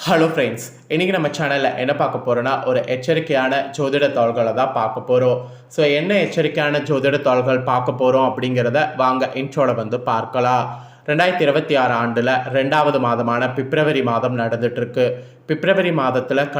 Hello friends, இன்றைக்கி நம்ம சேனலில் என்ன பார்க்க போகிறோன்னா ஒரு எச்சரிக்கையான ஜோதிட தாள்களை தான் பார்க்க போகிறோம். ஸோ என்ன எச்சரிக்கையான ஜோதிட தாள்கள் பார்க்க போகிறோம் அப்படிங்கிறத வாங்க இன்ட்ரோவில் வந்து பார்க்கலாம். 2026 ஆண்டில் 2வது மாதமான பிப்ரவரி மாதம் நடந்துகிட்ருக்கு. பிப்ரவரி மாதத்தில்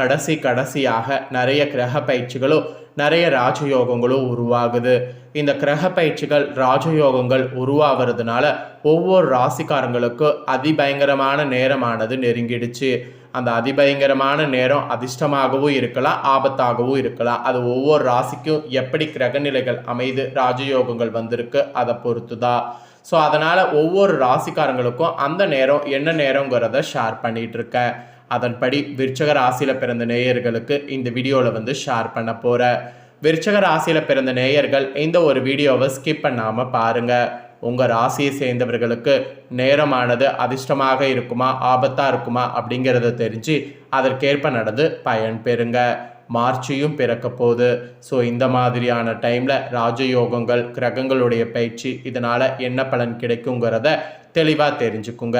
கடைசியாக நிறைய கிரக பயிற்சிகளும் நிறைய ராஜயோகங்களும் உருவாகுது. இந்த கிரக பயிற்சிகள் ராஜயோகங்கள் உருவாகிறதுனால ஒவ்வொரு ராசிக்காரங்களுக்கும் அதிபயங்கரமான நேரமானது நெருங்கிடுச்சு. அந்த அதிபயங்கரமான நேரம் அதிர்ஷ்டமாகவும் இருக்கலாம், ஆபத்தாகவும் இருக்கலாம். அது ஒவ்வொரு ராசிக்கும் எப்படி கிரகநிலைகள் அமைது ராஜயோகங்கள் வந்திருக்கு அதை பொறுத்து தான். ஸோ அதனால் ஒவ்வொரு ராசிக்காரங்களுக்கும் அந்த நேரம் என்ன நேரங்கிறத ஷேர் பண்ணிகிட்ருக்கேன். அதன்படி விருச்சக ராசியில் பிறந்த நேயர்களுக்கு இந்த வீடியோவில் வந்து ஷேர் பண்ண போகிறேன். விருச்சக ராசியில் பிறந்த நேயர்கள் இந்த ஒரு வீடியோவை ஸ்கிப் பண்ணாமல் பாருங்கள். உங்கள் ராசியை சேர்ந்தவர்களுக்கு நேரமானது அதிர்ஷ்டமாக இருக்குமா ஆபத்தாக இருக்குமா அப்படிங்கிறத தெரிஞ்சு அதற்கேற்ப நடந்து பயன் பெறுங்க. மார்ச்சியும் பிறக்க போகுது. ஸோ இந்த மாதிரியான டைமில் ராஜயோகங்கள் கிரகங்களுடைய பயிற்சி இதனால் என்ன பலன் கிடைக்குங்கிறத தெளிவாக தெரிஞ்சுக்குங்க.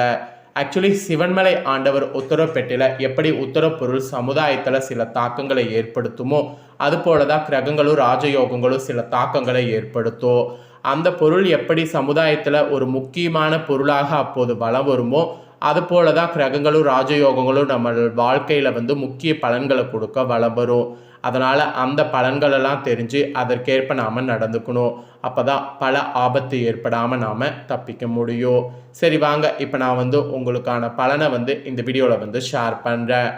ஆக்சுவலி சிவன்மலை ஆண்டவர் உத்தரப்பெட்டியில் எப்படி உத்தரப்பொருள் சமுதாயத்தில் சில தாக்கங்களை ஏற்படுத்துமோ அதுபோல தான் கிரகங்களும் ராஜயோகங்களும் சில தாக்கங்களை ஏற்படுத்தும். அந்த பொருள் எப்படி சமுதாயத்தில் ஒரு முக்கியமான பொருளாக அப்போது வலம் வருமோ அதுபோல தான் கிரகங்களும் ராஜயோகங்களும் நம்ம வாழ்க்கையில் வந்து முக்கிய பலன்களை கொடுக்க வலம் வரும். அதனால் அந்த பலன்களெல்லாம் தெரிஞ்சு அதற்கேற்ப நாம் நடந்துக்கணும். அப்போ தான் பல ஆபத்து ஏற்படாமல் நாம் தப்பிக்க முடியும். சரி வாங்க, இப்போ நான் வந்து உங்களுக்கான பலனை வந்து இந்த வீடியோவில் வந்து ஷேர் பண்ணுறேன்.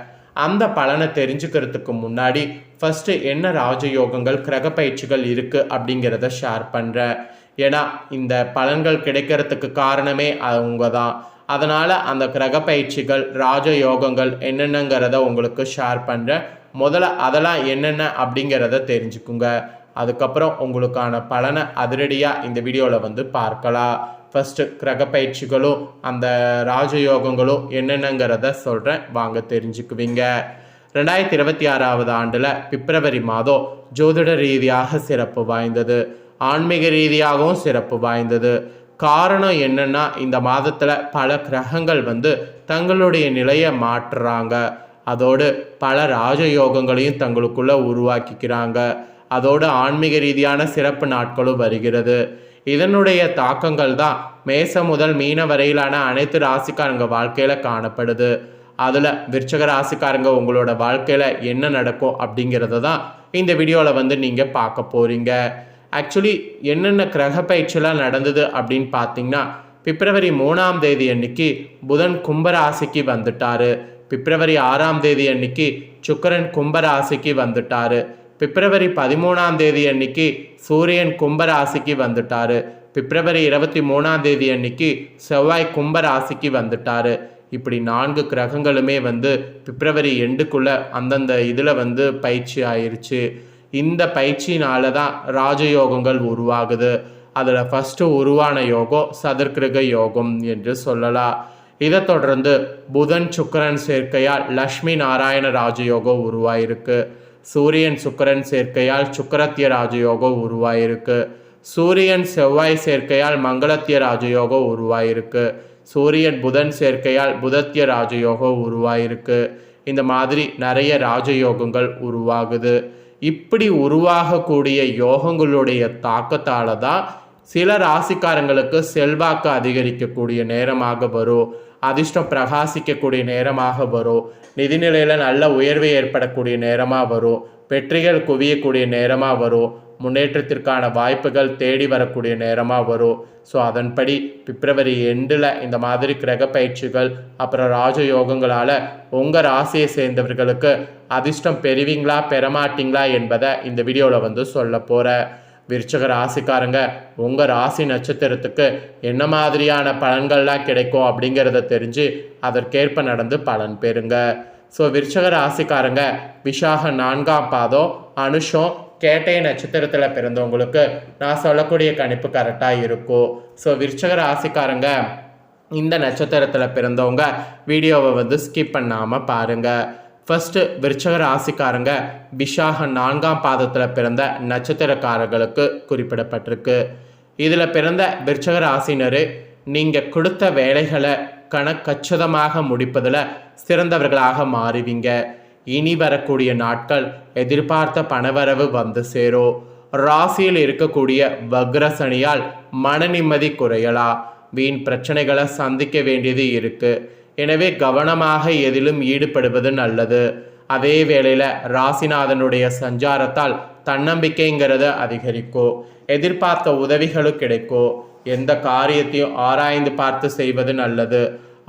அந்த பலனை தெரிஞ்சுக்கிறதுக்கு முன்னாடி ஃபஸ்ட்டு என்ன ராஜயோகங்கள் கிரக பயிற்சிகள் இருக்குது அப்படிங்கிறத ஷேர் பண்ணுறேன். ஏன்னா இந்த பலன்கள் கிடைக்கிறதுக்கு காரணமே அவங்க தான். அதனால் அந்த கிரக பயிற்சிகள் ராஜயோகங்கள் என்னென்னங்கிறத உங்களுக்கு ஷேர் பண்ணுறேன். முதல்ல அதெல்லாம் என்னென்ன அப்படிங்கிறத தெரிஞ்சுக்குங்க. அதுக்கப்புறம் உங்களுக்கான பலனை அதிரடியாக இந்த வீடியோவில் வந்து பார்க்கலாம். ஃபஸ்ட்டு கிரக பயிற்சிகளும் அந்த ராஜயோகங்களும் என்னென்னங்கிறத சொல்கிறேன், வாங்க தெரிஞ்சுக்குவீங்க. 2026 ஆண்டில் பிப்ரவரி மாதம் ஜோதிட ரீதியாக சிறப்பு வாய்ந்தது, ஆன்மீக ரீதியாகவும் சிறப்பு வாய்ந்தது. காரணம் என்னென்னா இந்த மாதத்தில் பல கிரகங்கள் வந்து தங்களுடைய நிலையை மாற்றுறாங்க. அதோடு பல ராஜயோகங்களையும் தங்களுக்குள்ளே உருவாக்கிக்கிறாங்க. அதோடு ஆன்மீக ரீதியான சிறப்பு நாட்களும் வருகிறது. இதனுடைய தாக்கங்கள் தான் மேசம் முதல் மீன வரையிலான அனைத்து ராசிக்காரங்க வாழ்க்கையில் காணப்படுது. அதில் விருச்சக ராசிக்காரங்க உங்களோட வாழ்க்கையில் என்ன நடக்கும் அப்படிங்கிறத தான் இந்த வீடியோவில் வந்து நீங்கள் பார்க்க போகிறீங்க. ஆக்சுவலி என்னென்ன கிரக பயிற்சியெல்லாம் நடந்தது அப்படின்னு பார்த்தீங்கன்னா, பிப்ரவரி 3ஆம் தேதி அன்னைக்கு புதன் கும்பராசிக்கு வந்துட்டார். பிப்ரவரி 6ஆம் தேதி அன்னைக்கு சுக்கிரன் கும்பராசிக்கு வந்துட்டார். பிப்ரவரி 13ஆம் தேதி அன்னைக்கு சூரியன் கும்பராசிக்கு வந்துட்டார். பிப்ரவரி 23ஆம் தேதி அன்னைக்கு செவ்வாய் கும்பராசிக்கு வந்துட்டார். இப்படி 4 கிரகங்களுமே வந்து பிப்ரவரி எண்டுக்குள்ளே அந்தந்த இதில் வந்து பயிற்சி ஆயிடுச்சு. இந்த பயிற்சியினால தான் ராஜயோகங்கள் உருவாகுது. அதில் ஃபஸ்ட்டு உருவான யோகம் சதுர்கிரக யோகம் என்று சொல்லலாம். இதை தொடர்ந்து புதன் சுக்கிரன் சேர்க்கையால் லக்ஷ்மி நாராயண ராஜயோகம் உருவாயிருக்கு. சூரியன் சுக்கிரன் சேர்க்கையால் சுக்கிரத்திய ராஜயோகம் உருவாயிருக்கு. சூரியன் செவ்வாய் சேர்க்கையால் மங்களத்திய ராஜயோகம் உருவாயிருக்கு. சூரியன் புதன் சேர்க்கையால் புதத்திய ராஜயோகம் உருவாயிருக்கு. இந்த மாதிரி நிறைய ராஜயோகங்கள் உருவாகுது. இப்படி உருவாகக்கூடிய யோகங்களுடைய தாக்கத்தால் தான் சில ராசிக்காரங்களுக்கு செல்வாக்கு அதிகரிக்கக்கூடிய நேரமாக வரும், அதிர்ஷ்டம் பிரகாசிக்கக்கூடிய நேரமாக வரும், நிதிநிலையில் நல்ல உயர்வு ஏற்படக்கூடிய நேரமாக வரும், வெற்றிகள் குவியக்கூடிய நேரமாக வரும், முன்னேற்றத்திற்கான வாய்ப்புகள் தேடி வரக்கூடிய நேரமாக வரும். ஸோ அதன்படி பிப்ரவரி எண்டில் இந்த மாதிரி கிரக பயிற்சிகள் அப்புறம் ராஜயோகங்களால் உங்கள் ராசியை சேர்ந்தவர்களுக்கு அதிர்ஷ்டம் பெறுவீங்களா பெறமாட்டிங்களா என்பதை இந்த வீடியோவில் வந்து சொல்ல போகிறேன். விருச்சக ராசிக்காரங்க உங்கள் ராசி நட்சத்திரத்துக்கு என்ன மாதிரியான பலன்கள்லாம் கிடைக்கும் அப்படிங்கிறத தெரிஞ்சு அதற்கேற்ப நடந்து பலன் பெறுங்க. ஸோ விருச்சக ராசிக்காரங்க விசாக 4ஆம் பாதம் அனுஷம் கேட்டை நட்சத்திரத்தில் பிறந்தவங்களுக்கு நான் சொல்லக்கூடிய கணிப்பு கரெக்டாக இருக்கும். ஸோ விருச்சக ராசிக்காரங்க இந்த நட்சத்திரத்தில் பிறந்தவங்க வீடியோவை வந்து ஸ்கிப் பண்ணாமல் பாருங்கள். ஃபஸ்ட்டு விருச்சக ராசிக்காரங்க விசாக 4ஆம் பாதத்தில் பிறந்த நட்சத்திரக்காரர்களுக்கு குறிப்பிடப்பட்டிருக்கு. இதில் பிறந்த விருச்சக ராசினர் நீங்கள் கொடுத்த வேலைகளை கச்சிதமாக முடிப்பதில் சிறந்தவர்களாக மாறுவீங்க. இனி வரக்கூடிய நாட்கள் எதிர்பார்த்த பணவரவு வந்து சேரும். ராசியில் இருக்கக்கூடிய வக்ரசனியால் மன நிம்மதி குறையலாம். வீண் பிரச்சனைகளை சந்திக்க வேண்டியது இருக்கு. எனவே கவனமாக எதிலும் ஈடுபடுவது நல்லது. அதே வேளையில் ராசிநாதனுடைய சஞ்சாரத்தால் தன்னம்பிக்கைங்கிறத அதிகரிக்கும். எதிர்பார்த்த உதவிகளும் கிடைக்கும். எந்த காரியத்தையும் ஆராய்ந்து பார்த்து செய்வது நல்லது.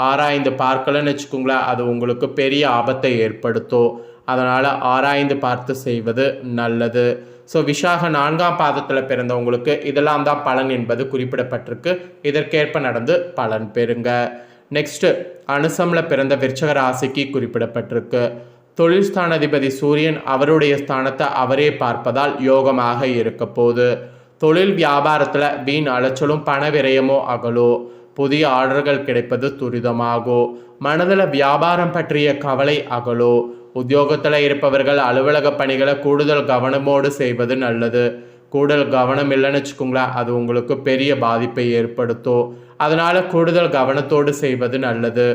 ஆராய்ந்து பார்க்கலன்னு வச்சுக்கோங்களேன், அது உங்களுக்கு பெரிய ஆபத்தை ஏற்படுத்தும். அதனால் ஆராய்ந்து பார்த்து செய்வது நல்லது. ஸோ விசாக 4ஆம் பாதத்தில் பிறந்தவங்களுக்கு இதெல்லாம் தான் பலன் என்பது குறிப்பிடப்பட்டிருக்கு. இதற்கேற்ப நடந்து பலன் பெறுங்க. நெக்ஸ்ட்டு அனுசமில் பிறந்த விருச்சக ராசிக்கு குறிப்பிடப்பட்டிருக்கு. தொழில் ஸ்தானாதிபதி சூரியன் அவருடைய ஸ்தானத்தை அவரே பார்ப்பதால் யோகமாக இருக்க போகுது. தொழில் வியாபாரத்தில் வீண் அலைச்சலும் பண விரயமோ அகலும். புதிய ஆர்டர்கள் கிடைப்பது துரிதமாகும். மனதில் வியாபாரம் பற்றிய கவலை அகலும். உத்தியோகத்தில் இருப்பவர்கள் அலுவலக பணிகளை கூடுதல் கவனமோடு செய்வது நல்லது. கூடுதல் கவனம் இல்லைன்னு வச்சுக்கோங்களேன், அது உங்களுக்கு பெரிய பாதிப்பை ஏற்படுத்தும். அதனால் கூடுதல் கவனத்தோடு செய்வது நல்லது.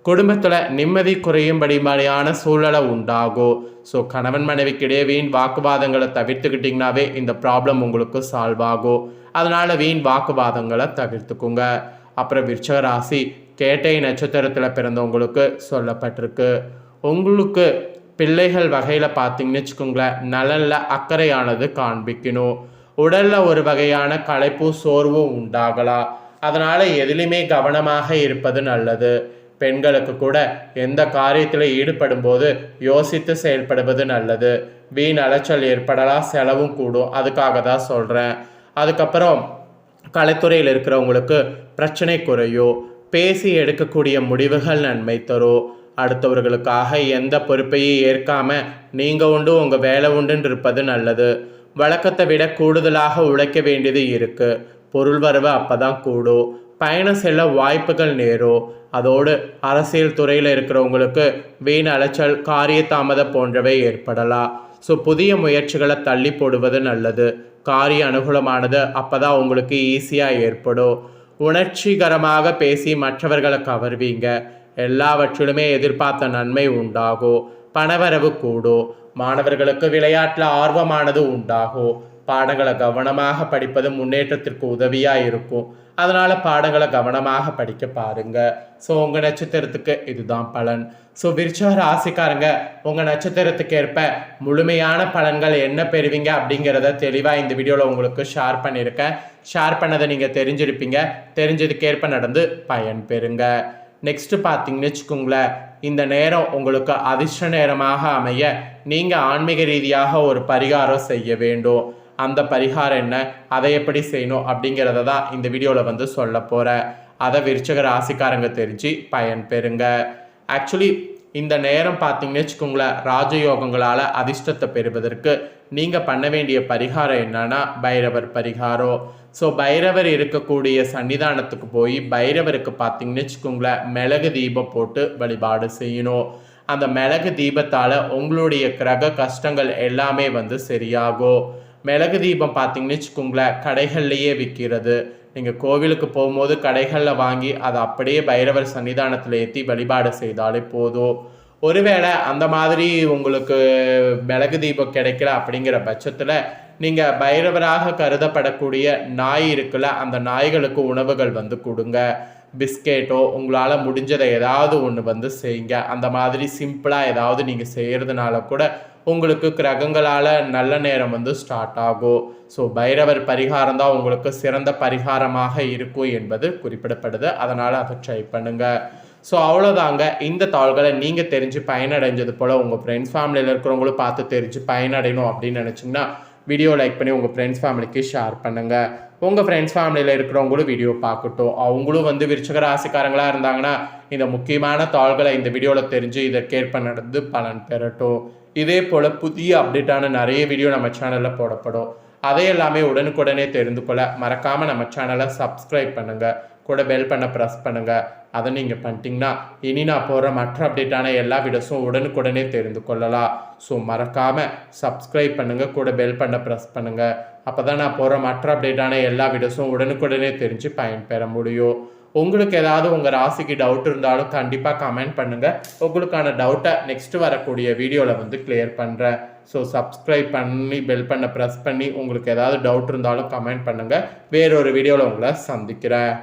குடும்பத்தில் நிம்மதி குறையும்படியான சூழலை உண்டாகும். ஸோ கணவன் மனைவிக்கிடையே வீண் வாக்குவாதங்களை தவிர்த்துக்கிட்டிங்கனாவே இந்த ப்ராப்ளம் உங்களுக்கு சால்வ் ஆகும். அதனால் வீண் வாக்குவாதங்களை தவிர்த்துக்குங்க. அப்புறம் விருச்சக ராசி கேட்டை நட்சத்திரத்தில் பிறந்தவங்களுக்கு சொல்லப்பட்டிருக்கு. உங்களுக்கு பிள்ளைகள் வகையில் பார்த்தீங்கன்னு வச்சுக்கோங்களேன், நலனில் அக்கறையானது காண்பிக்கணும். உடலில் ஒரு வகையான களைப்பும் சோர்வும் உண்டாகலாம். அதனால் எதிலுமே கவனமாக இருப்பது நல்லது. பெண்களுக்கு கூட எந்த காரியத்தில் ஈடுபடும் போது யோசித்து செயல்படுவது நல்லது. வீண் அலைச்சல் ஏற்படலாம், செலவும் கூடும். அதுக்காக தான் சொல்கிறேன். அதுக்கப்புறம் கலைத்துறையில் இருக்கிறவங்களுக்கு பிரச்சனை குறையும். பேசி எடுக்கக்கூடிய முடிவுகள் நன்மை தரும். அடுத்தவர்களுக்காக எந்த பொறுப்பையும் ஏற்காம நீங்கள் உண்டு உங்கள் வேலை உண்டுன்னு இருப்பது நல்லது. வழக்கத்தை விட கூடுதலாக உழைக்க வேண்டியது இருக்குது. பொருள் வரவு அப்போ தான் கூடும். பயணம் செல்ல வாய்ப்புகள் நேரும். அதோடு அரசியல் துறையில் இருக்கிறவங்களுக்கு வீண் அலைச்சல், காரிய தாமதம் போன்றவை ஏற்படலாம். ஸோ புதிய முயற்சிகளை தள்ளி போடுவது நல்லது. காரிய அனுகூலமானது அப்போ தான் உங்களுக்கு ஈஸியாக ஏற்படும். உணர்ச்சிகரமாக பேசி மற்றவர்களை கவர்வீங்க. எல்லாவற்றிலுமே எதிர்பார்த்த நன்மை உண்டாகும். பணவரவு கூடும். மாணவர்களுக்கு விளையாட்டில் ஆர்வமானது உண்டாகும். பாடங்களை கவனமாக படிப்பது முன்னேற்றத்திற்கு உதவியாக இருக்கும். அதனால் பாடங்களை கவனமாக படிக்க பாருங்கள். ஸோ உங்கள் நட்சத்திரத்துக்கு இதுதான் பலன். ஸோ விருச்சக ராசிக்காரங்க உங்கள் நட்சத்திரத்துக்கு ஏற்ப முழுமையான பலன்கள் என்ன பெறுவீங்க அப்படிங்கிறத தெளிவாக இந்த வீடியோவில் உங்களுக்கு ஷேர் பண்ணியிருக்கேன். ஷேர் பண்ணதை நீங்கள் தெரிஞ்சிருப்பீங்க. தெரிஞ்சதுக்கேற்ப நடந்து பயன் பெறுங்க. நெக்ஸ்ட்டு பார்த்தீங்கன்னு வச்சுக்கோங்களேன், இந்த நேரம் உங்களுக்கு அதிர்ஷ்ட நேரமாக அமைய நீங்கள் ஆன்மீக ரீதியாக ஒரு பரிகாரம் செய்ய வேண்டும். அந்த பரிகாரம் என்ன, அதை எப்படி செய்யணும் அப்படிங்கிறத தான் இந்த வீடியோவில் வந்து சொல்ல போகிறேன். அதை விருச்சக ராசிக்காரங்க தெரிஞ்சு பயன் பெறுங்க. ஆக்சுவலி இந்த நேரம் பார்த்தீங்கன்னு வச்சுக்கோங்களேன், ராஜயோகங்களால் அதிர்ஷ்டத்தை பெறுவதற்கு நீங்கள் பண்ண வேண்டிய பரிகாரம் என்னன்னா பைரவர் பரிகாரம். ஸோ பைரவர் இருக்கக்கூடிய சன்னிதானத்துக்கு போய் பைரவருக்கு பார்த்தீங்கன்னு வச்சுக்கோங்களேன், மிளகு தீபம் போட்டு வழிபாடு செய்யணும். அந்த மிளகு தீபத்தால் உங்களுடைய கிரக கஷ்டங்கள் எல்லாமே வந்து சரியாகும். மிளகு தீபம் பார்த்தீங்கன்னு வச்சுக்கோங்களேன், கடைகள்லையே விற்கிறது. நீங்கள் கோவிலுக்கு போகும்போது கடைகளில் வாங்கி அதை அப்படியே பைரவர் சன்னிதானத்தில் ஏற்றி வழிபாடு செய்தாலே போதும். ஒருவேளை அந்த மாதிரி உங்களுக்கு மிளகு தீபம் கிடைக்கல அப்படிங்கிற பட்சத்தில் நீங்கள் பைரவராக கருதப்படக்கூடிய நாய் இருக்குல்ல, அந்த நாய்களுக்கு உணவுகள் வந்து கொடுங்க. பிஸ்கெட்டோ உங்களால் முடிஞ்சதை ஏதாவது ஒன்று வந்து செய்யுங்க. அந்த மாதிரி சிம்பிளாக ஏதாவது நீங்கள் செய்கிறதுனால கூட உங்களுக்கு கிரகங்களால் நல்ல நேரம் வந்து ஸ்டார்ட் ஆகும். ஸோ பைரவர் பரிகாரம் தான் உங்களுக்கு சிறந்த பரிகாரமாக இருக்கும் என்பது குறிப்பிடப்படுது. அதனால் அதை ட்ரை பண்ணுங்கள். ஸோ அவ்வளோதாங்க. இந்த தாள்களை நீங்கள் தெரிஞ்சு பயனடைஞ்சது போல் உங்கள் ஃப்ரெண்ட்ஸ் ஃபேமிலியில் இருக்கிறவங்களும் பார்த்து தெரிஞ்சு பயனடையணும் அப்படின்னு நினச்சிங்கன்னா வீடியோ லைக் பண்ணி உங்கள் ஃப்ரெண்ட்ஸ் ஃபேமிலிக்கு ஷேர் பண்ணுங்கள். உங்கள் ஃப்ரெண்ட்ஸ் ஃபேமிலியில் இருக்கிறவங்களும் வீடியோ பார்க்கட்டும். அவங்களும் வந்து விருச்சக ராசிக்காரங்களாக இருந்தாங்கன்னா இந்த முக்கியமான தாள்களை இந்த வீடியோவில் தெரிஞ்சு இதற்கேற்ப நடந்து பலன் பெறட்டும். இதே போல் புதிய அப்டேட்டான நிறைய வீடியோ நம்ம சேனலில் போடப்படும். அதை எல்லாமே உடனுக்குடனே தெரிந்து கொள்ள மறக்காமல் நம்ம சேனலை சப்ஸ்கிரைப் பண்ணுங்கள். கூட பெல் பண்ண ப்ரெஸ் பண்ணுங்கள். அதை நீங்கள் பண்ணிட்டீங்கன்னா இனி நான் போகிற மற்ற அப்டேட்டான எல்லா வீடியோஸும் உடனுக்குடனே தெரிந்து கொள்ளலாம். ஸோ மறக்காமல் சப்ஸ்கிரைப் பண்ணுங்கள், கூட பெல் பண்ண ப்ரெஸ் பண்ணுங்கள். அப்போ தான் நான் போகிற மற்ற அப்டேட்டான எல்லா வீடியோஸும் உடனுக்குடனே தெரிஞ்சு பயன்பெற முடியும். உங்களுக்கு ஏதாவது உங்கள் ராசிக்கு டவுட் இருந்தாலும் கண்டிப்பாக கமெண்ட் பண்ணுங்கள். உங்களுக்கான டவுட்டை நெக்ஸ்ட் வரக்கூடிய வீடியோவில் வந்து கிளியர் பண்ணுறேன். ஸோ சப்ஸ்கிரைப் பண்ணி பெல் பண்ண ப்ரெஸ் பண்ணி உங்களுக்கு ஏதாவது டவுட் இருந்தாலும் கமெண்ட் பண்ணுங்கள். வேறொரு வீடியோவில் உங்களை சந்திக்கிறேன்.